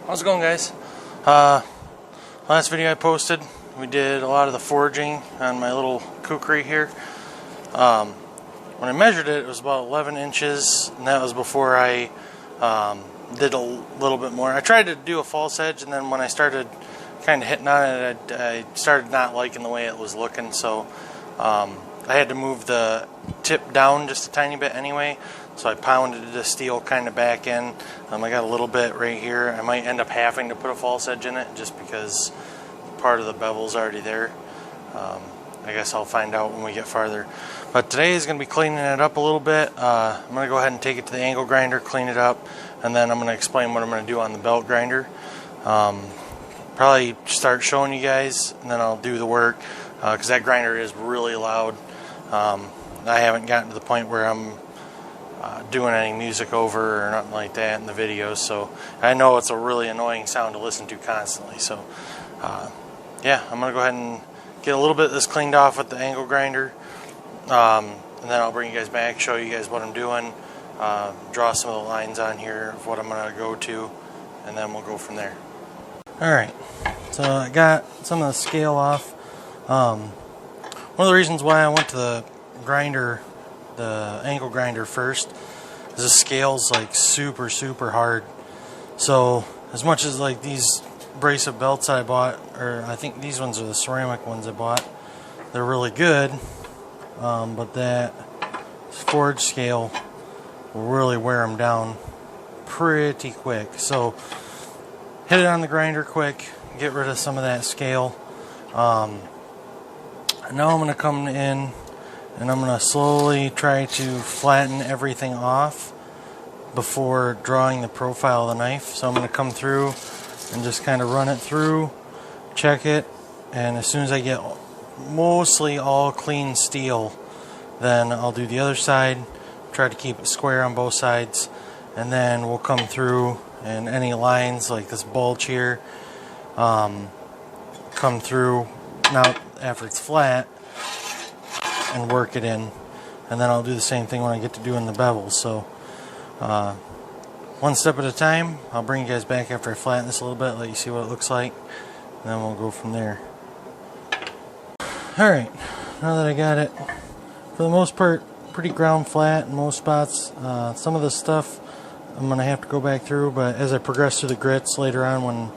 How's it going, guys? Last video I posted, we did a lot of the forging on my little Kukri here. When I measured it, it was about 11 inches, and that was before I did a little bit more. I tried to do a false edge, and then when I started kind of hitting on it, I started not liking the way it was looking, so I had to move the tip down just a tiny bit anyway. So I pounded the steel kind of back in. I got a little bit right here. I might end up having to put a false edge in it just because part of the bevel's already there. I guess I'll find out when we get farther. But today is going to be cleaning it up a little bit. I'm going to go ahead and take it to the angle grinder, clean it up, and then I'm going to explain what I'm going to do on the belt grinder. Probably start showing you guys, and then I'll do the work because that grinder is really loud. I haven't gotten to the point where I'm doing any music over or nothing like that in the videos, so I know it's a really annoying sound to listen to constantly. So yeah, I'm gonna go ahead and get a little bit of this cleaned off with the angle grinder, and then I'll bring you guys back, show you guys what I'm doing, draw some of the lines on here of what I'm gonna go to, and then we'll go from there. Alright, so I got some of the scale off. One of the reasons why I went to the grinder, the angle grinder first, is the scale's like super hard. So as much as like these bracelet belts I bought, or I think these ones are the ceramic ones I bought, they're really good, but that forge scale will really wear them down pretty quick. So hit it on the grinder quick, get rid of some of that scale. Now I'm going to come in and I'm going to slowly try to flatten everything off before drawing the profile of the knife. So I'm going to come through and just kind of run it through, check it, and as soon as I get mostly all clean steel, then I'll do the other side, try to keep it square on both sides, and then we'll come through and any lines like this bulge here, come through now after it's flat and work it in, and then I'll do the same thing when I get to doing the bevels. So one step at a time. I'll bring you guys back after I flatten this a little bit, let you see what it looks like, and then we'll go from there. Alright, now that I got it for the most part pretty ground flat in most spots, some of the stuff I'm going to have to go back through, but as I progress through the grits later on, when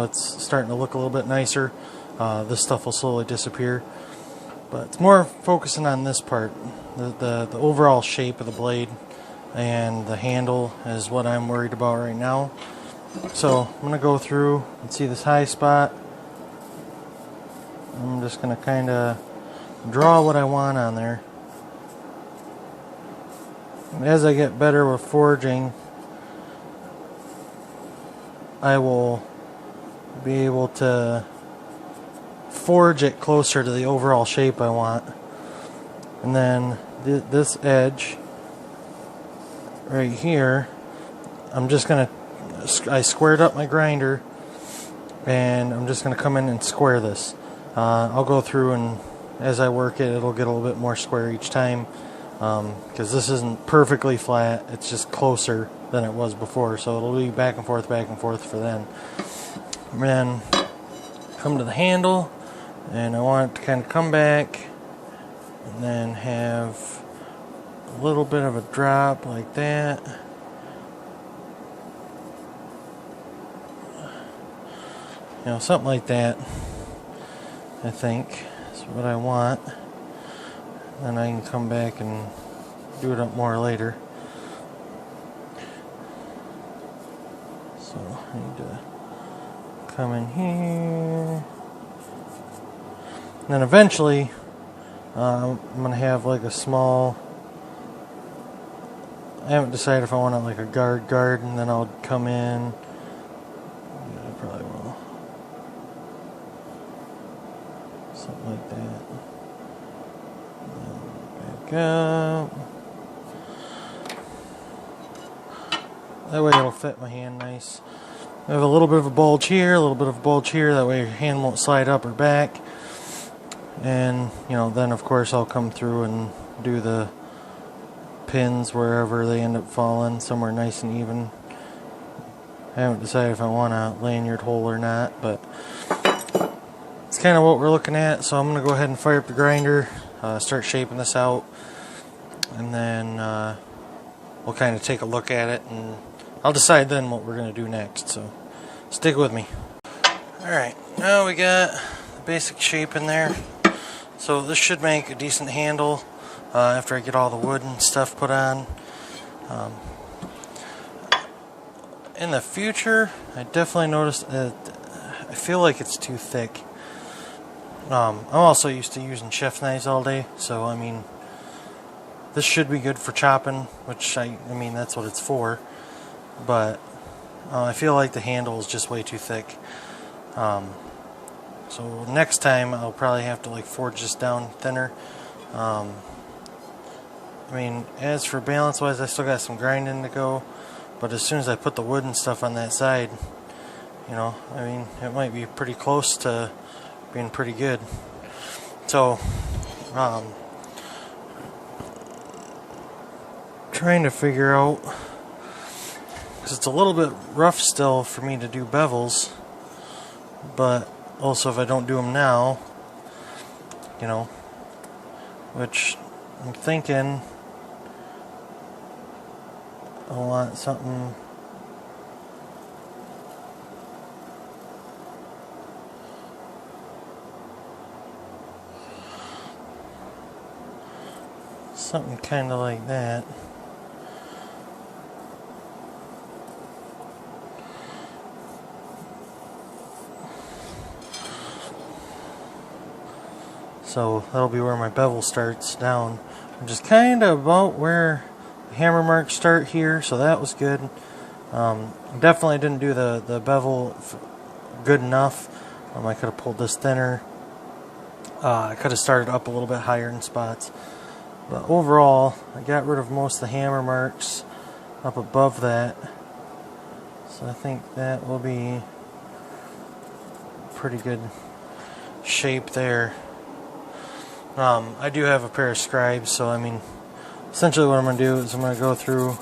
it's starting to look a little bit nicer, this stuff will slowly disappear. But it's more focusing on this part, the overall shape of the blade and the handle is what I'm worried about right now. So I'm going to go through and see this high spot. I'm just going to kind of draw what I want on there. And as I get better with forging, I will be able to forge it closer to the overall shape I want. And then this edge right here, I'm just gonna, I squared up my grinder and I'm just gonna come in and square this. I'll go through, and as I work it, it'll get a little bit more square each time, because this isn't perfectly flat, it's just closer than it was before, so it'll be back and forth for then. And then come to the handle, and I want it to kind of come back and then have a little bit of a drop like that. Something like that, I think is what I want. Then I can come back and do it up more later. So I need to come in here. And then eventually, I'm going to have like a small, I haven't decided if I want it like a guard, and then I'll come in, I probably will, something like that, and back up, that way it'll fit my hand nice. I have a little bit of a bulge here, a little bit of a bulge here, that way your hand won't slide up or back. And then of course I'll come through and do the pins wherever they end up falling, somewhere nice and even. I haven't decided if I want a lanyard hole or not, but it's kind of what we're looking at. So I'm going to go ahead and fire up the grinder, start shaping this out, and then we'll kind of take a look at it, and I'll decide then what we're going to do next. So stick with me. Alright, now we got the basic shape in there. So this should make a decent handle after I get all the wood and stuff put on. In the future, I definitely noticed that I feel like it's too thick. I'm also used to using chef knives all day, so I mean, this should be good for chopping, which I mean that's what it's for. But I feel like the handle is just way too thick. So next time I'll probably have to like forge this down thinner. I mean, as for balance wise, I still got some grinding to go. But as soon as I put the wood and stuff on that side, you know, I mean, it might be pretty close to being pretty good. So, trying to figure out, because it's a little bit rough still for me to do bevels, but also if I don't do them now, you know, which I'm thinking I want something kind of like that. So that'll be where my bevel starts down, which is kind of about where hammer marks start here, so that was good. Definitely didn't do the bevel good enough. I could have pulled this thinner. I could have started up a little bit higher in spots. But overall, I got rid of most of the hammer marks up above that. So I think that will be pretty good shape there. I do have a pair of scribes, so I mean, essentially what I'm going to do is I'm going to go through,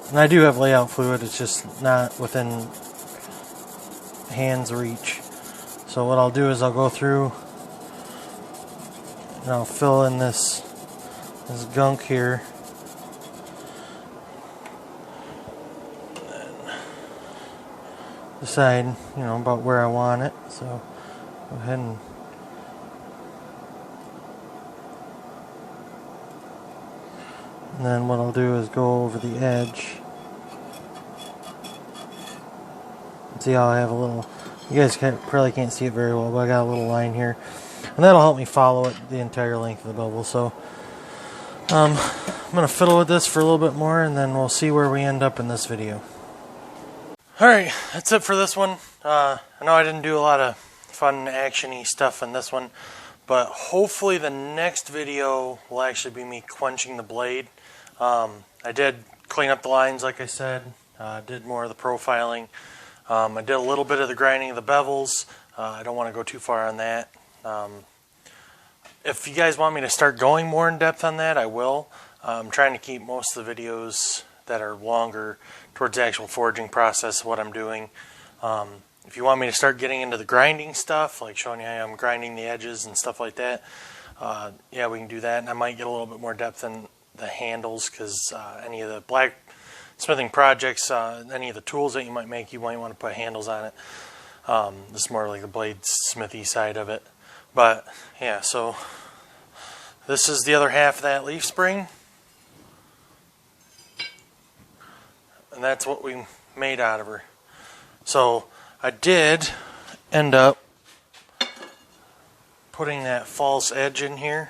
and I do have layout fluid, it's just not within hand's reach. So what I'll do is I'll go through and I'll fill in this gunk here. And decide, you know, about where I want it. So go ahead and then what I'll do is go over the edge. See how I have a little, you guys probably can't see it very well, but I got a little line here. And that'll help me follow it the entire length of the bevel. So I'm going to fiddle with this for a little bit more, and then we'll see where we end up in this video. Alright, that's it for this one. I know I didn't do a lot of fun action-y stuff in this one, but hopefully the next video will actually be me quenching the blade. I did clean up the lines like I said, did more of the profiling. I did a little bit of the grinding of the bevels. I don't want to go too far on that. If you guys want me to start going more in depth on that, I will. I'm trying to keep most of the videos that are longer towards the actual forging process of what I'm doing. If you want me to start getting into the grinding stuff, like showing you how I'm grinding the edges and stuff like that, yeah, we can do that. And I might get a little bit more depth in the handles, because any of the blacksmithing projects, any of the tools that you might make, you might want to put handles on it. This is more like the bladesmithy side of it. But yeah, so this is the other half of that leaf spring, and that's what we made out of her. So I did end up putting that false edge in here.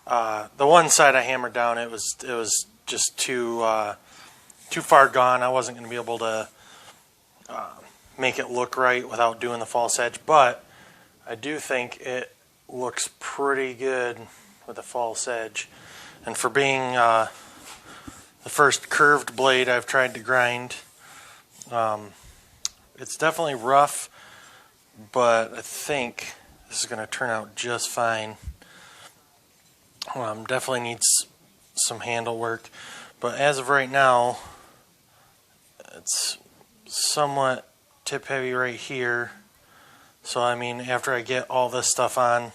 The one side I hammered down, it was just too far gone. I wasn't going to be able to make it look right without doing the false edge, but I do think it looks pretty good with a false edge. And for being the first curved blade I've tried to grind, it's definitely rough, but I think this is going to turn out just fine. Definitely needs some handle work, but as of right now, it's somewhat tip heavy right here. So I mean, after I get all this stuff on,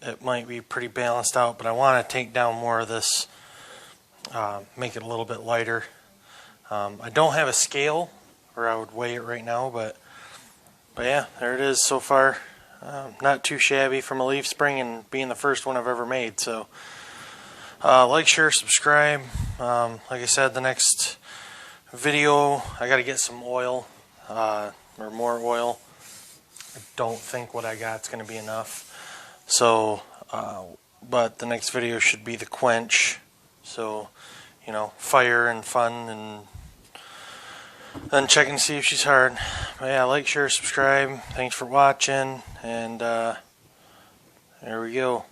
it might be pretty balanced out, but I want to take down more of this, make it a little bit lighter. I don't have a scale, or I would weigh it right now, but yeah, there it is so far. Not too shabby from a leaf spring, and being the first one I've ever made. So like, share, subscribe. Like I said, the next video, I got to get some oil, or more oil. I don't think what I got is going to be enough. So, but the next video should be the quench. So, you know, fire and fun, and then checking to see if she's hard. But yeah, like, share, subscribe. Thanks for watching, and there we go.